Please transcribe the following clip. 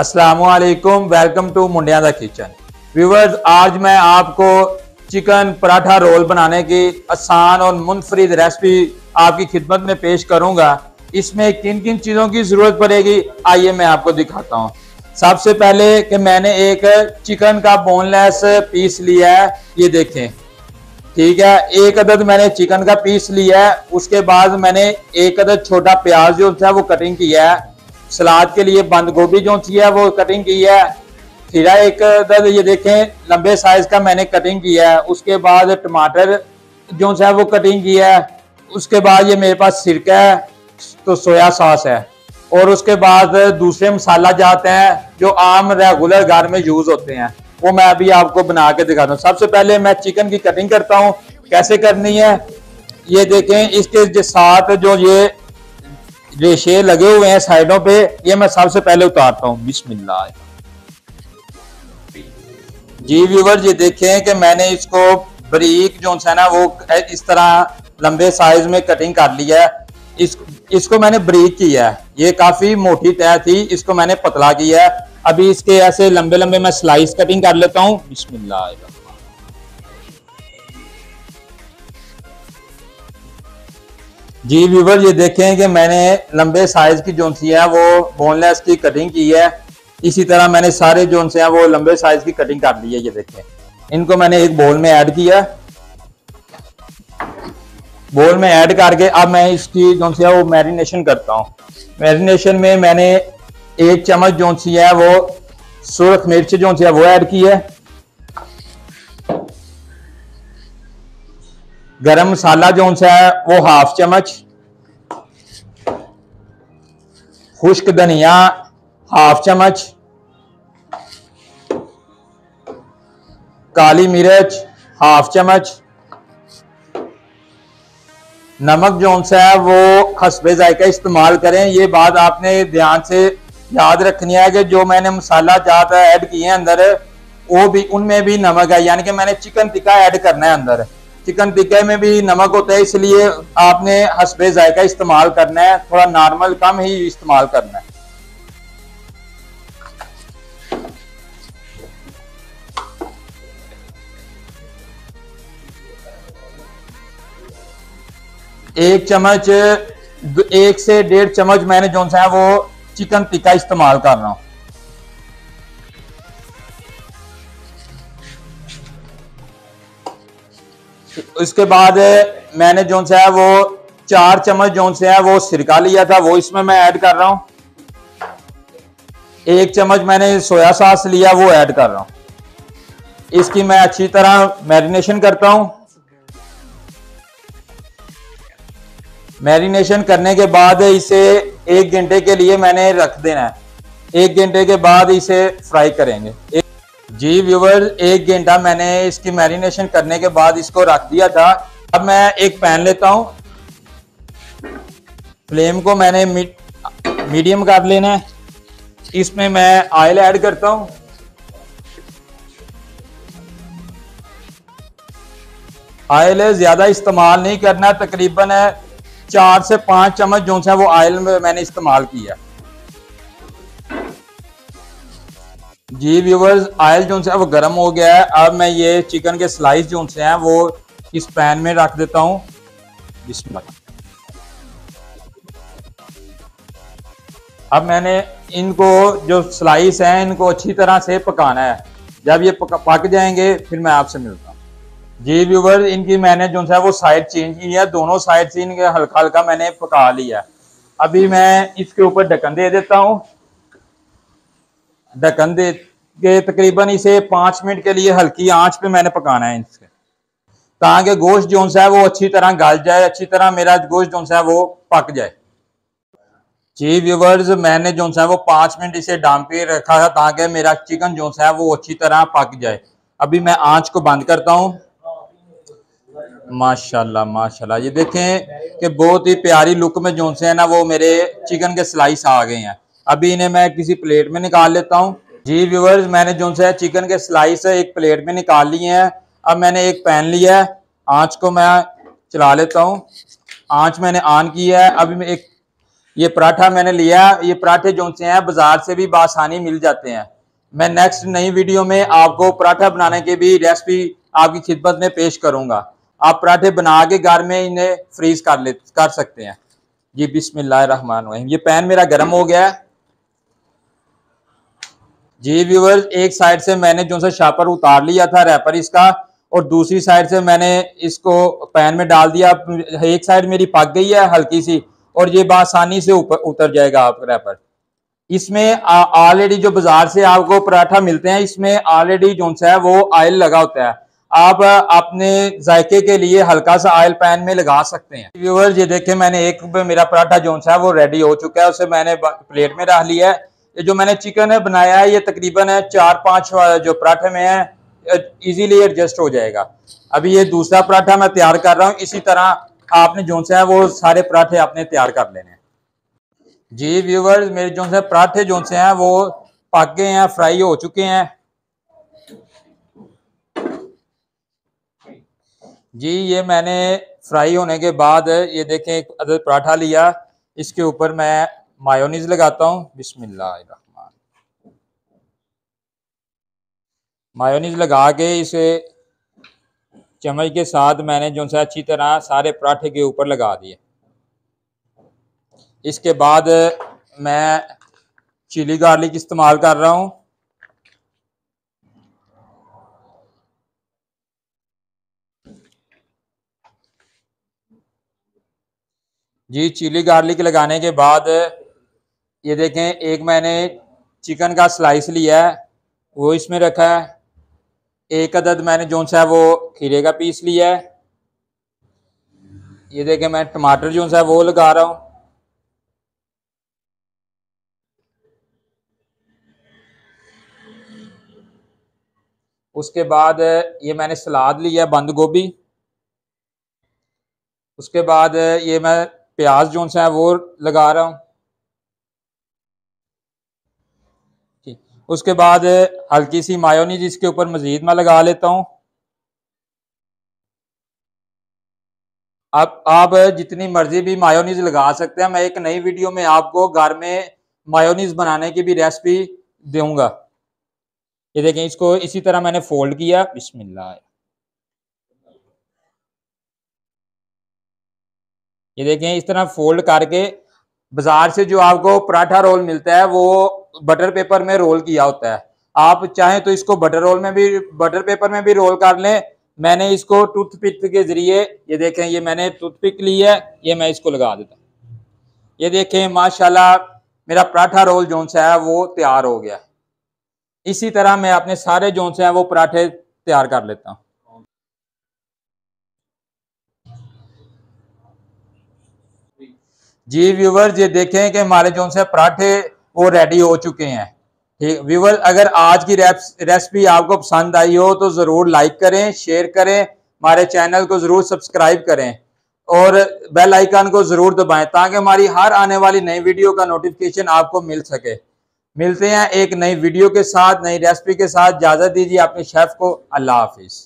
अस्सलामुअलैकुम, welcome to मुंडिया दा kitchen. Viewers, आज मैं आपको चिकन पराठा रोल बनाने की आसान और मुनफरिद रेसिपी आपकी खिदमत में पेश करूंगा। इसमें किन किन चीज़ों की ज़रूरत पड़ेगी आइए मैं आपको दिखाता हूं। सबसे पहले कि मैंने एक चिकन का बोनलेस पीस लिया है, ये देखें, ठीक है। एक अदद मैंने चिकन का पीस लिया है। उसके बाद मैंने एक अदद छोटा प्याज जो है वो कटिंग किया है। सलाद के लिए बंद गोभी जो है वो कटिंग की है। खीरा एक अदद ये देखें लंबे साइज का मैंने कटिंग किया है। उसके बाद टमाटर जो है वो कटिंग किया है। उसके बाद ये मेरे पास सिरका है, तो सोया सॉस है। और उसके बाद दूसरे मसाला जाते हैं जो आम रेगुलर घर में यूज होते हैं, वो मैं अभी आपको बना के दिखाता हूँ। सबसे पहले मैं चिकन की कटिंग करता हूँ, कैसे करनी है ये देखें। इसके साथ जो ये रेशे लगे हुए हैं साइडों पे, ये मैं सबसे पहले उतारता हूँ। बिस्मिल्लाह जी। व्यूअर, ये देखें कि मैंने इसको बारीक जो है ना वो इस तरह लंबे साइज में कटिंग कर लिया है। इसको मैंने बारीक किया है। ये काफी मोटी तह थी, इसको मैंने पतला किया है। अभी इसके ऐसे लंबे लंबे मैं स्लाइस कटिंग कर लेता हूँ। बिस्मिल्लाह जी। व्यूवर, ये देखें कि मैंने लंबे साइज की जो सी है वो बोनलेस की कटिंग की है। इसी तरह मैंने सारे जो से हैं वो लंबे साइज की कटिंग कर ली है। ये देखें, इनको मैंने एक बोल में ऐड किया। बोल में ऐड करके अब मैं इसकी जो सी है वो मैरिनेशन करता हूँ। मैरिनेशन में मैंने एक चम्मच जो सी है वो सुरख मिर्च जो सी है वो ऐड की है। गरम मसाला जो सा है वो हाफ चम्मच, खुश्क धनिया हाफ चम्मच, काली मिर्च हाफ चम्मच, नमक जो सा है वो हस्बे जायका इस्तेमाल करें। ये बात आपने ध्यान से याद रखनी है कि जो मैंने मसाला जात ऐड किए हैं अंदर, वो भी उनमें भी नमक है, यानी कि मैंने चिकन टिक्का ऐड करना है अंदर। चिकन टिक्के में भी नमक होता है, इसलिए आपने हस्बे जायका इस्तेमाल करना है, थोड़ा नॉर्मल कम ही इस्तेमाल करना है। एक चम्मच, 1 से 1.5 चम्मच मैंने जो है वो चिकन टिक्का इस्तेमाल कर रहा हूं। इसके बाद मैंने जो है वो 4 चम्मच जो है वो सिरका लिया था, वो इसमें मैं ऐड कर रहा हूं। 1 चम्मच मैंने सोया सॉस लिया, वो ऐड कर रहा हूं। इसकी मैं अच्छी तरह मैरिनेशन करता हूं। मैरिनेशन करने के बाद इसे 1 घंटे के लिए मैंने रख देना है। 1 घंटे के बाद इसे फ्राई करेंगे। जी व्यूअर, 1 घंटा मैंने इसकी मैरिनेशन करने के बाद इसको रख दिया था। अब मैं एक पैन लेता हूं। फ्लेम को मैंने मीडियम कर लेना है। इसमें मैं ऑयल ऐड करता हूं। ऑयल ज्यादा इस्तेमाल नहीं करना, तकरीबन 4 से 5 चम्मच जो है वो ऑयल में मैंने इस्तेमाल किया। जी व्यूअर्स, ऑयल जो है वो गर्म हो गया है। अब मैं ये चिकन के स्लाइस जो हैं वो इस पैन में रख देता हूं। बिस्मिल्लाह। अब मैंने इनको जो स्लाइस हैं इनको अच्छी तरह से पकाना है। जब ये पक जाएंगे फिर मैं आपसे मिलता हूं। जी व्यूअर, इनकी मैंने जो है वो साइड चेंज की है। दोनों साइड से इनके हल्का हल्का मैंने पका लिया। अभी मैं इसके ऊपर ढक्कन दे देता हूं। ढक्कन दे के तकरीबन इसे 5 मिनट के लिए हल्की आंच पे मैंने पकाना है इसके, ताकि गोश्त जो है वो अच्छी तरह गल जाए, अच्छी तरह मेरा गोश्त जो है वो पक जाए। जी व्यूअर्स, मैंने जो है वो 5 मिनट इसे दम पे रखा था ताकि मेरा चिकन जो है वो अच्छी तरह पक जाए। अभी मैं आंच को बंद करता हूँ। माशाल्लाह माशाल्लाह, ये देखें कि बहुत ही प्यारी लुक में जो है ना वो मेरे चिकन के स्लाइस आ गए हैं। अभी इन्हें मैं किसी प्लेट में निकाल लेता हूँ। जी व्यूअर्स, मैंने जो है चिकन के स्लाइस एक प्लेट में निकाल लिए हैं। अब मैंने एक पैन लिया है, आंच को मैं चला लेता हूँ। आंच मैंने ऑन की है। अभी मैं ये पराठा मैंने लिया। ये पराठे जो से हैं बाजार से भी बासानी मिल जाते हैं। मैं नेक्स्ट नई वीडियो में आपको पराठा बनाने की भी रेसिपी आपकी खिदमत में पेश करूंगा। आप पराठे बना के घर में इन्हें फ्रीज कर सकते हैं। जी बिस्मिल्लाहिर्रहमानिर्रहीम। ये पैन मेरा गर्म हो गया है। जी व्यूअर्स, एक साइड से मैंने जो सा शापर उतार लिया था रैपर इसका, और दूसरी साइड से मैंने इसको पैन में डाल दिया। एक साइड मेरी पक गई है हल्की सी, और ये बासानी से ऊपर उतर जाएगा आप रैपर। इसमें ऑलरेडी जो बाजार से आपको पराठा मिलते हैं, इसमें ऑलरेडी जो है वो ऑयल लगा होता है। आप अपने जायके के लिए हल्का सा ऑयल पैन में लगा सकते हैं। व्यूअर्स, ये देखें मैंने एक मेरा पराठा जो है वो रेडी हो चुका है, उसे मैंने प्लेट में रख लिया है। ये जो मैंने चिकन बनाया है, ये तकरीबन 4-5 जो पराठे में है इजीली एडजस्ट हो जाएगा। अभी ये दूसरा पराठा मैं तैयार कर रहा हूँ। इसी तरह आपने जो है वो सारे पराठे आपने तैयार कर लेने हैं। जी व्यूवर्स, मेरे जो है पराठे जो से हैं वो पक गए हैं, फ्राई हो चुके हैं। जी ये मैंने फ्राई होने के बाद ये देखें एक अदद पराठा लिया, इसके ऊपर मैं मायोनीज लगाता हूँ। बिस्मिल्लाहिर्रहमान। मायोनीज लगा के इसे चम्मच के साथ मैंने जो है अच्छी तरह सारे पराठे के ऊपर लगा दिए। इसके बाद मैं चिली गार्लिक इस्तेमाल कर रहा हूँ। जी चिली गार्लिक लगाने के बाद ये देखें एक मैंने चिकन का स्लाइस लिया है, वो इसमें रखा है। एक अदद मैंने जो है वो खीरे का पीस लिया है। ये देखें मैं टमाटर जो है वो लगा रहा हूँ। उसके बाद ये मैंने सलाद लिया बंद गोभी। उसके बाद ये मैं प्याज जो है वो लगा रहा हूँ। उसके बाद हल्की सी मायोनीज इसके ऊपर मजीद मैं लगा लेता हूँ। अब आप जितनी मर्जी भी मायोनीज लगा सकते हैं। मैं एक नई वीडियो में आपको घर में मायोनीज बनाने की भी रेसिपी दूंगा। ये देखें इसको इसी तरह मैंने फोल्ड किया। बिस्मिल्लाह। ये देखें इस तरह फोल्ड करके बाजार से जो आपको पराठा रोल मिलता है वो बटर पेपर में रोल किया होता है। आप चाहें तो इसको बटर पेपर में भी रोल कर लें। मैंने इसको टूथपिक के जरिए, ये देखें ये मैंने टूथपिक ली है, ये मैं इसको लगा देता हूँ। ये देखें माशाल्लाह मेरा पराठा रोल जो है वो तैयार हो गया। इसी तरह मैं अपने सारे जो है वो पराठे तैयार कर लेता हूँ। जी व्यूवर्स, ये देखें कि हमारे जो से पराठे वो रेडी हो चुके हैं। ठीक व्यूवर्स, अगर आज की रेसिपी आपको पसंद आई हो तो ज़रूर लाइक करें, शेयर करें, हमारे चैनल को ज़रूर सब्सक्राइब करें और बेल आइकन को ज़रूर दबाएं ताकि हमारी हर आने वाली नई वीडियो का नोटिफिकेशन आपको मिल सके। मिलते हैं एक नई वीडियो के साथ, नई रेसिपी के साथ। इजाज़त दीजिए अपने शेफ को। अल्लाह हाफिज़।